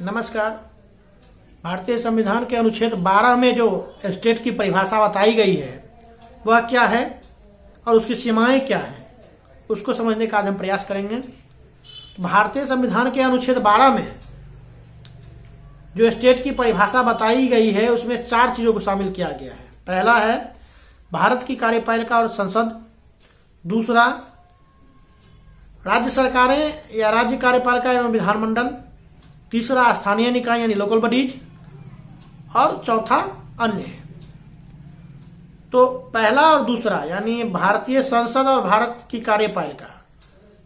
नमस्कार। भारतीय संविधान के अनुच्छेद 12 में जो स्टेट की परिभाषा बताई गई है वह क्या है और उसकी सीमाएं क्या हैं, उसको समझने का आज हम प्रयास करेंगे। भारतीय संविधान के अनुच्छेद 12 में जो स्टेट की परिभाषा बताई गई है उसमें 4 चीजों को शामिल किया गया है। पहला है भारत की कार्यपालिका और संसद, दूसरा राज्य सरकारें या राज्य कार्यपालिका एवं विधानमंडल, तीसरा स्थानीय निकाय यानी लोकल बॉडीज और चौथा अन्य है। तो पहला और दूसरा यानी भारतीय संसद और भारत की कार्यपालिका,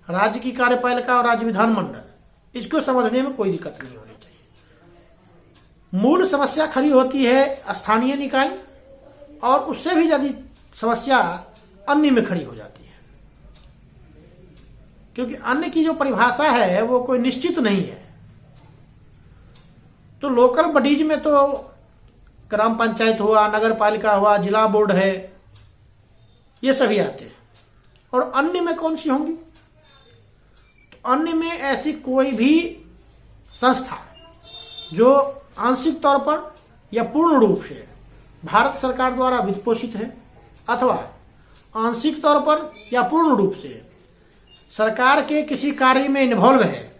राज्य की कार्यपालिका और राज्य विधानमंडल, इसको समझने में कोई दिक्कत नहीं होनी चाहिए। मूल समस्या खड़ी होती है स्थानीय निकाय और उससे भी ज्यादा समस्या अन्य में खड़ी हो जाती है, क्योंकि अन्य की जो परिभाषा है वो कोई निश्चित नहीं है। तो लोकल बॉडीज में तो ग्राम पंचायत हुआ, नगर पालिका हुआ, जिला बोर्ड है, ये सभी आते हैं। और अन्य में कौन सी होंगी? तो अन्य में ऐसी कोई भी संस्था जो आंशिक तौर पर या पूर्ण रूप से भारत सरकार द्वारा वित्त पोषित है अथवा आंशिक तौर पर या पूर्ण रूप से सरकार के किसी कार्य में इन्वॉल्व है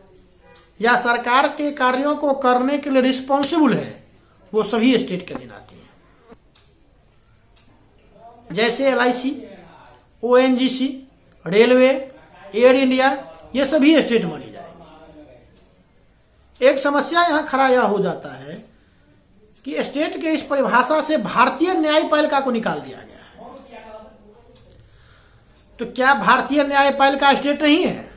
या सरकार के कार्यों को करने के लिए रिस्पॉन्सिबल है, वो सभी स्टेट के अधीन आती है। जैसे LIC, ONGC, railway, air India, ये सभी स्टेट मानी जाएंगी। एक समस्या यहां खड़ा यह हो जाता है कि स्टेट के इस परिभाषा से भारतीय न्यायपालिका को निकाल दिया गया है। तो क्या भारतीय न्यायपालिका स्टेट नहीं है?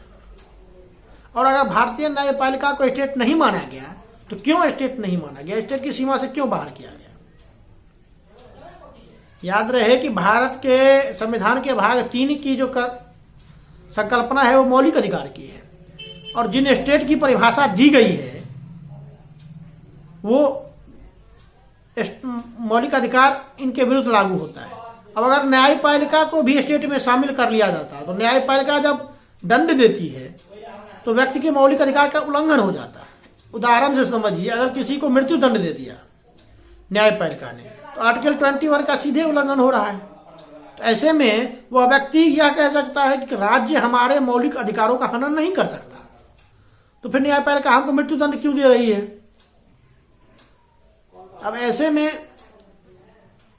और अगर भारतीय न्यायपालिका को स्टेट नहीं माना गया तो क्यों स्टेट नहीं माना गया? स्टेट की सीमा से क्यों बाहर किया गया? याद रहे कि भारत के संविधान के भाग 3 की जो संकल्पना है वो मौलिक अधिकार की है, और जिन स्टेट की परिभाषा दी गई है वो मौलिक अधिकार इनके विरुद्ध लागू होता है। अब अगर न्यायपालिका को भी स्टेट में शामिल कर लिया जाता तो न्यायपालिका जब दंड देती है तो व्यक्ति के मौलिक अधिकार का उल्लंघन हो जाता है। उदाहरण से समझिए, अगर किसी को मृत्यु दंड दे दिया न्यायपालिका ने तो आर्टिकल 21 का सीधे उल्लंघन हो रहा है। तो ऐसे में वह व्यक्ति यह कह सकता है कि राज्य हमारे मौलिक अधिकारों का हनन नहीं कर सकता, तो फिर न्यायपालिका हमको मृत्यु दंड क्यों दे रही है? अब ऐसे में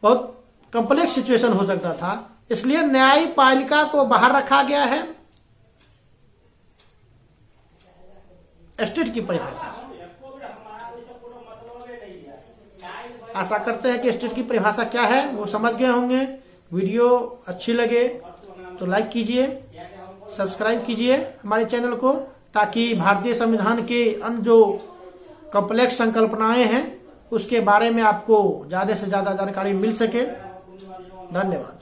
बहुत कॉम्प्लेक्स सिचुएशन हो सकता था, इसलिए न्यायपालिका को बाहर रखा गया है स्टेट की परिभाषा से। आशा करते हैं कि स्टेट की परिभाषा क्या है वो समझ गए होंगे। वीडियो अच्छी लगे तो लाइक कीजिए, सब्सक्राइब कीजिए हमारे चैनल को, ताकि भारतीय संविधान के अन्य जो कॉम्प्लेक्स संकल्पनाएं हैं उसके बारे में आपको ज्यादा से ज्यादा जानकारी मिल सके। धन्यवाद।